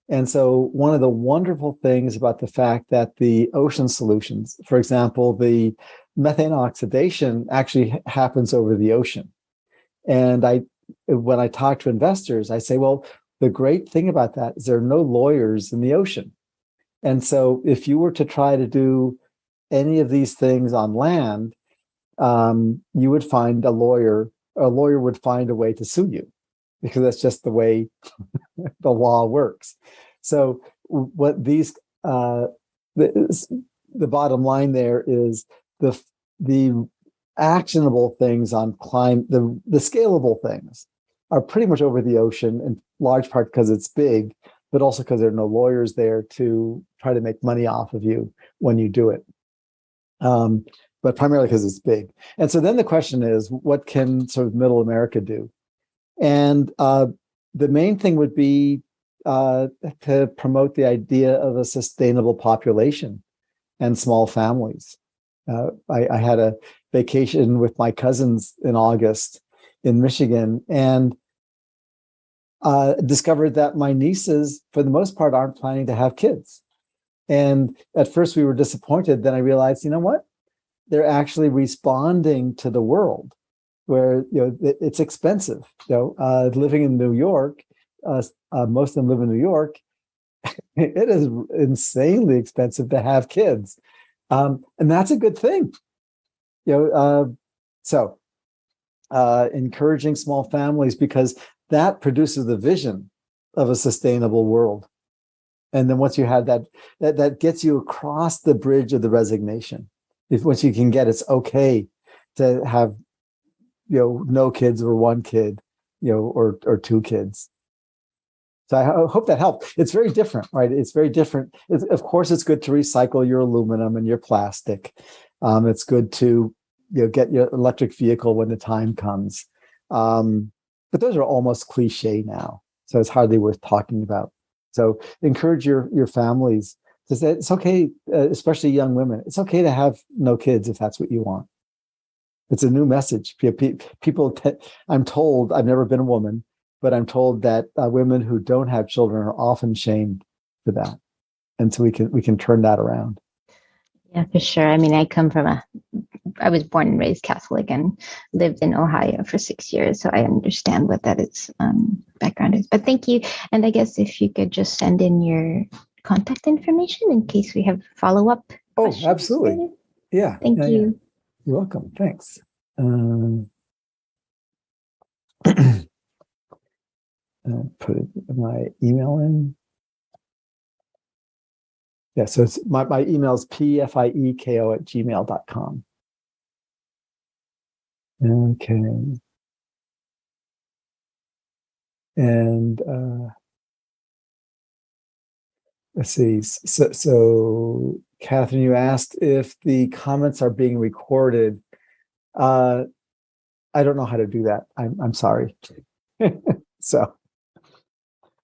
And so one of the wonderful things about the fact that the ocean solutions, for example, the methane oxidation actually happens over the ocean. And when I talk to investors, I say, well, the great thing about that is there are no lawyers in the ocean. And so if you were to try to do any of these things on land, you would find a lawyer would find a way to sue you, because that's just the way the law works. So what the bottom line there is the actionable things on the scalable things are pretty much over the ocean, in large part because it's big, but also because there are no lawyers there to try to make money off of you when you do it. But primarily because it's big. And so then the question is, what can sort of Middle America do? And the main thing would be to promote the idea of a sustainable population and small families. I had a vacation with my cousins in August in Michigan, and discovered that my nieces, for the most part, aren't planning to have kids. And at first we were disappointed. Then I realized, you know what? They're actually responding to the world, where it's expensive. Living in New York, most of them live in New York. It is insanely expensive to have kids, and that's a good thing. So encouraging small families, because that produces the vision of a sustainable world. And then once you have that gets you across the bridge of the resignation. Once you can get, it's okay to have, no kids or one kid, or two kids. So I hope that helped. It's very different, right? It's very different. Of course, it's good to recycle your aluminum and your plastic. It's good to, get your electric vehicle when the time comes. But those are almost cliche now, so it's hardly worth talking about. So encourage your families to say it's okay, especially young women. It's okay to have no kids if that's what you want. It's a new message. People, I'm told, I've never been a woman, but I'm told that women who don't have children are often shamed for that, and so we can turn that around. Yeah, for sure. I mean, I was born and raised Catholic and lived in Ohio for 6 years, so I understand what that is background is. But thank you. And I guess if you could just send in your contact information in case we have follow-up. Oh, absolutely. Yeah. Thank you. You're welcome. Thanks. Put my email in. Yeah, so it's my email is pfieko@gmail.com. Okay. And let's see. So Catherine, you asked if the comments are being recorded. I don't know how to do that. I'm sorry. So,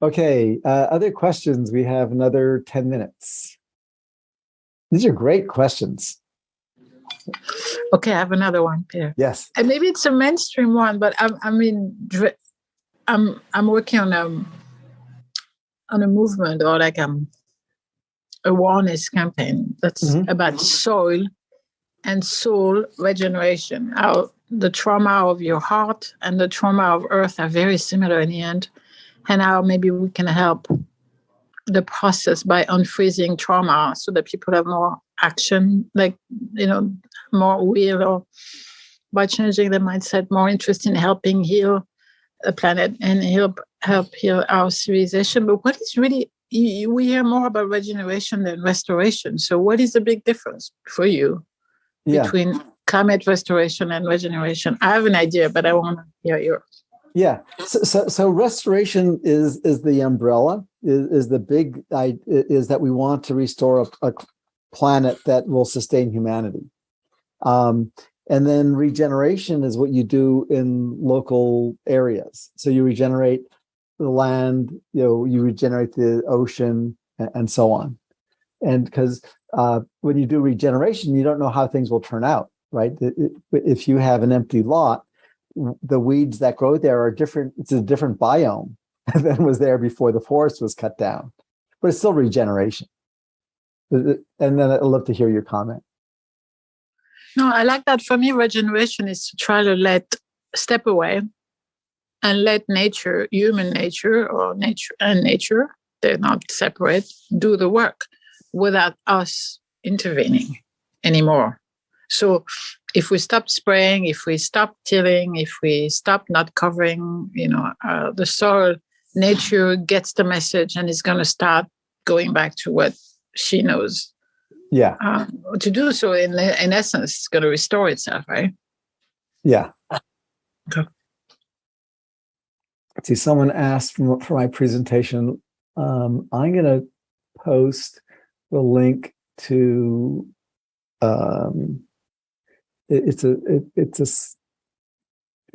okay. Other questions? We have another 10 minutes. These are great questions. Okay, I have another one, Peter. Yes. And maybe it's a mainstream one, but I'm working on a movement, or like awareness campaign that's about soil and soul regeneration. How the trauma of your heart and the trauma of earth are very similar in the end, and how maybe we can help the process by unfreezing trauma so that people have more action, more will, or by changing the mindset, more interest in helping heal the planet and help heal our civilization. But what is really, we hear more about regeneration than restoration. So what is the big difference for you between climate restoration and regeneration? I have an idea, but I want to hear yours. Yeah. So restoration is the umbrella, is the big, is that we want to restore a planet that will sustain humanity. And then regeneration is what you do in local areas. So you regenerate the land, you regenerate the ocean, and so on. And because when you do regeneration, you don't know how things will turn out, right? If you have an empty lot, the weeds that grow there are different. It's a different biome than was there before the forest was cut down, but it's still regeneration. And then I'd love to hear your comment. No, I like that. For me, regeneration is to try to step away and let nature, human nature, or nature, they're not separate, do the work without us intervening anymore. So if we stop spraying, if we stop tilling, if we stop not covering, the soil, nature gets the message and is going to start going back to what she knows. Yeah. To do so, in essence, it's going to restore itself, right? Yeah. Okay. See, someone asked for my presentation. I'm going to post the link to. It's a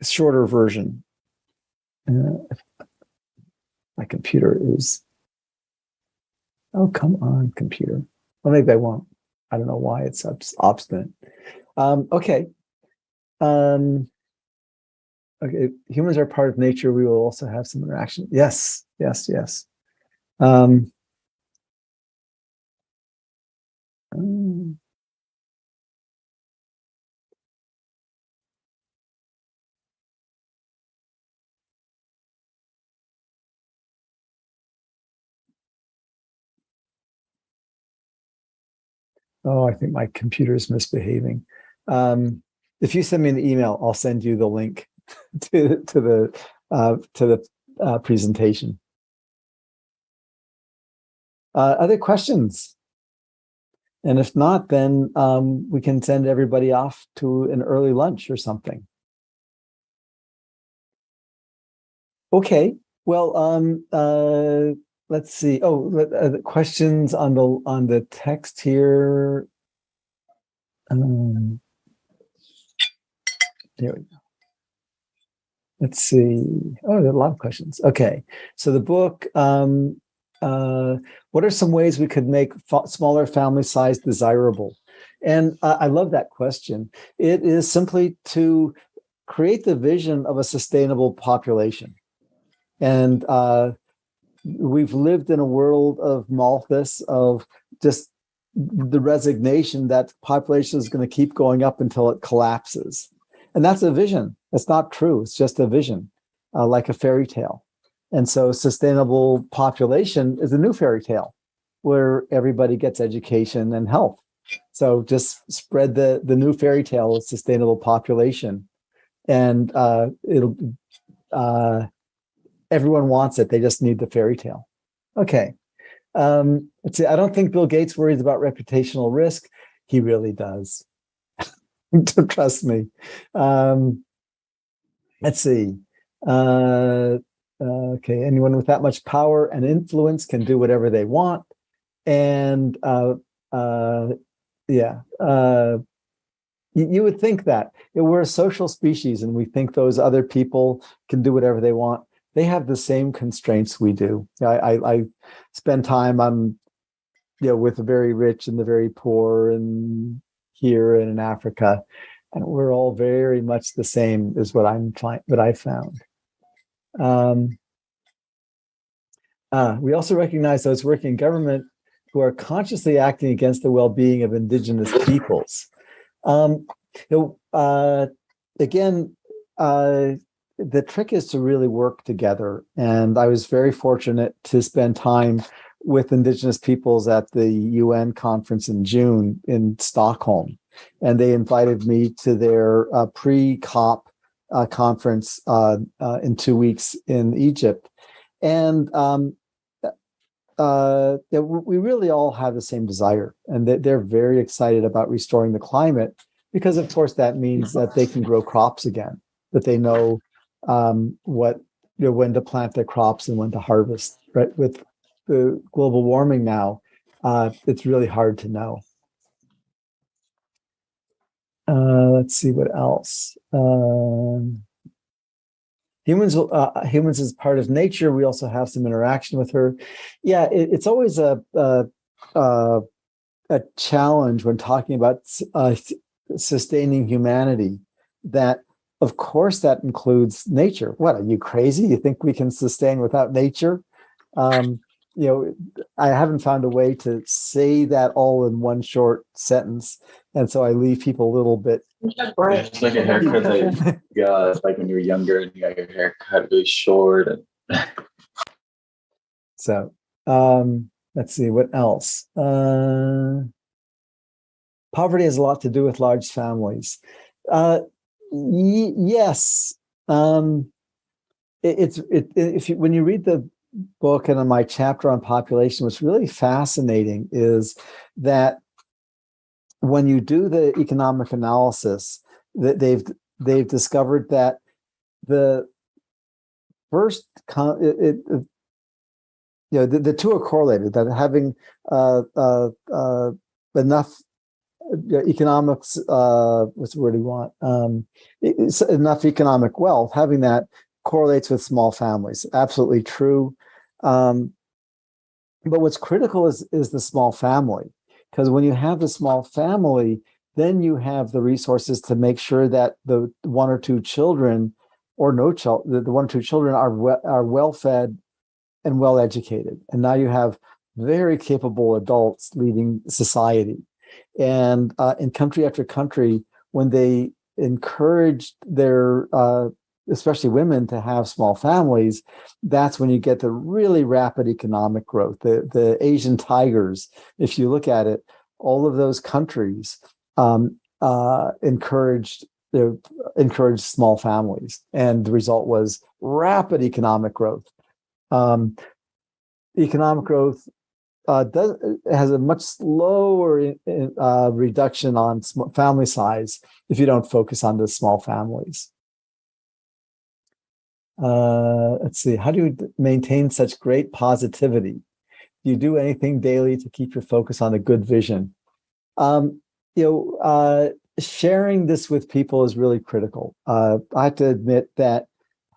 shorter version. My computer is. Oh, come on, computer. Well, maybe I won't. I don't know why it's obstinate. Okay. Okay. Humans are part of nature. We will also have some interaction. Yes. Oh, I think my computer is misbehaving. If you send me an email, I'll send you the link to the presentation. Other questions? And if not, then we can send everybody off to an early lunch or something. Okay. Well, let's see. Oh, questions on the text here. There we go. Let's see. Oh, there are a lot of questions. Okay. So the book, what are some ways we could make smaller family size desirable? And I love that question. It is simply to create the vision of a sustainable population. And we've lived in a world of Malthus, of just the resignation that population is going to keep going up until it collapses. And that's a vision. It's not true. It's just a vision, like a fairy tale. And so sustainable population is a new fairy tale where everybody gets education and health. So just spread the new fairy tale of sustainable population. And it'll everyone wants it. They just need the fairy tale. Okay. Let's see. I don't think Bill Gates worries about reputational risk. He really does. Trust me. Let's see. Okay. Anyone with that much power and influence can do whatever they want. And you would think that we're a social species and we think those other people can do whatever they want. They have the same constraints we do. I spend time with the very rich and the very poor, and here and in Africa, and we're all very much the same, is what I found. We also recognize those working in government who are consciously acting against the well-being of indigenous peoples. Again, the trick is to really work together. And I was very fortunate to spend time with indigenous peoples at the UN conference in June in Stockholm. And they invited me to their pre-COP conference in 2 weeks in Egypt. And we really all have the same desire, and they're very excited about restoring the climate, because of course that means that they can grow crops again, that they know when to plant their crops and when to harvest. Right? With the global warming now, it's really hard to know. Let's see what else. Humans as part of nature. We also have some interaction with her. Yeah, it's always a challenge when talking about sustaining humanity. That, of course, that includes nature. What, are you crazy? You think we can sustain without nature? I haven't found a way to say that all in one short sentence, and so I leave people a little bit. It's like a haircut that you got like when you were younger and you got your hair cut really short. And So let's see, what else? Poverty has a lot to do with large families. Yes. When you read the book and in my chapter on population, what's really fascinating is that when you do the economic analysis, that they've discovered that the first the two are correlated, that having enough economics, what's the word you want? Enough economic wealth, having that correlates with small families. Absolutely true. But what's critical is the small family, because when you have the small family, then you have the resources to make sure that the one or two children, or no child, the one or two children are well fed and well educated, and now you have very capable adults leading society. And in country after country, when they encouraged their especially women to have small families, that's when you get the really rapid economic growth. The Asian tigers, if you look at it, all of those countries encouraged small families, and the result was rapid economic growth. Economic growth has a much slower reduction on family size if you don't focus on the small families. Let's see. How do you maintain such great positivity? Do you do anything daily to keep your focus on a good vision? Sharing this with people is really critical. I have to admit that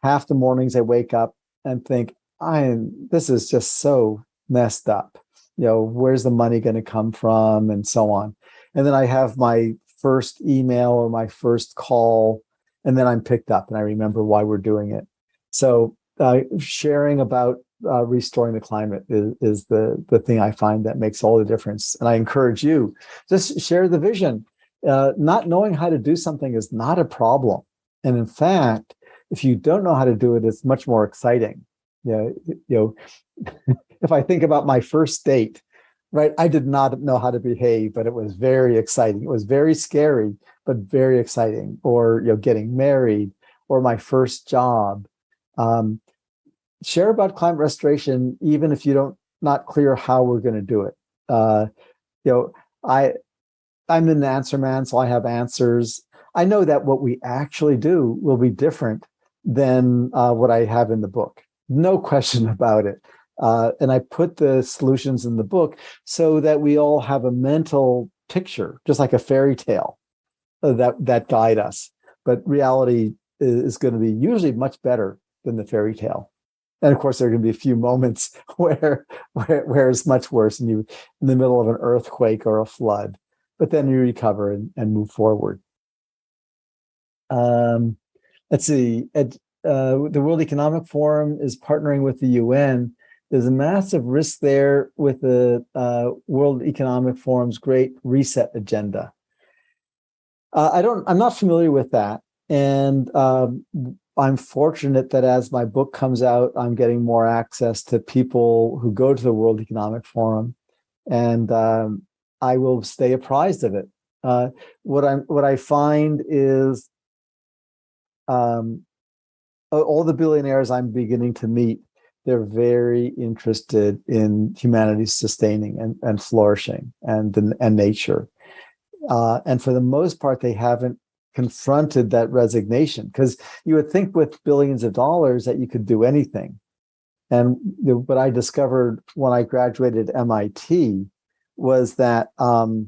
half the mornings I wake up and think, this is just so messed up. Where's the money going to come from, and so on. And then I have my first email or my first call, and then I'm picked up and I remember why we're doing it. So sharing about restoring the climate is the thing I find that makes all the difference. And I encourage you, just share the vision. Not knowing how to do something is not a problem. And in fact, if you don't know how to do it, it's much more exciting. If I think about my first date, right, I did not know how to behave, but it was very exciting. It was very scary, but very exciting. Or getting married, or my first job. Share about climate restoration, even if you don't not clear how we're going to do it. I'm an answer man, so I have answers. I know that what we actually do will be different than what I have in the book. No question about it. And I put the solutions in the book so that we all have a mental picture, just like a fairy tale, that guide us. But reality is going to be usually much better than the fairy tale. And of course, there are going to be a few moments where it's much worse, and you in the middle of an earthquake or a flood. But then you recover and move forward. Let's see. The World Economic Forum is partnering with the UN. There's a massive risk there with the World Economic Forum's Great Reset agenda. I'm not familiar with that, and I'm fortunate that as my book comes out, I'm getting more access to people who go to the World Economic Forum, and I will stay apprised of it. What I find is all the billionaires I'm beginning to meet, they're very interested in humanity's sustaining and flourishing and nature. And for the most part, they haven't confronted that resignation, because you would think with billions of dollars that you could do anything. And what I discovered when I graduated MIT was that money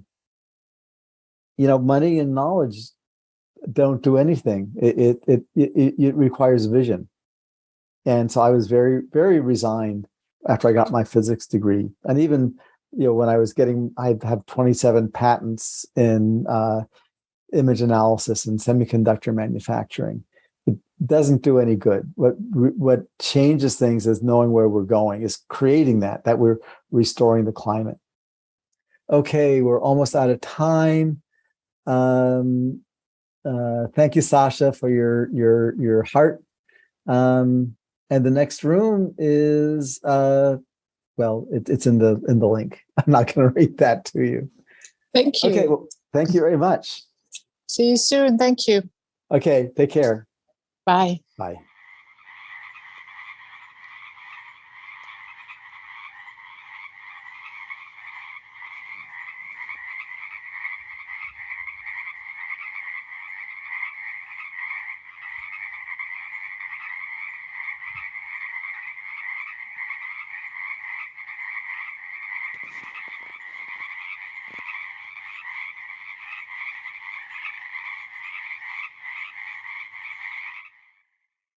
and knowledge don't do anything. It requires vision. And so I was very, very resigned after I got my physics degree. And even when I have 27 patents in image analysis and semiconductor manufacturing. It doesn't do any good. What changes things is knowing where we're going, is creating that we're restoring the climate. Okay, we're almost out of time. Thank you, Sasha, for your heart. And the next room is it's in the link. I'm not going to read that to you. Thank you. Okay, well, thank you very much. See you soon. Thank you. Okay, take care. Bye. Bye.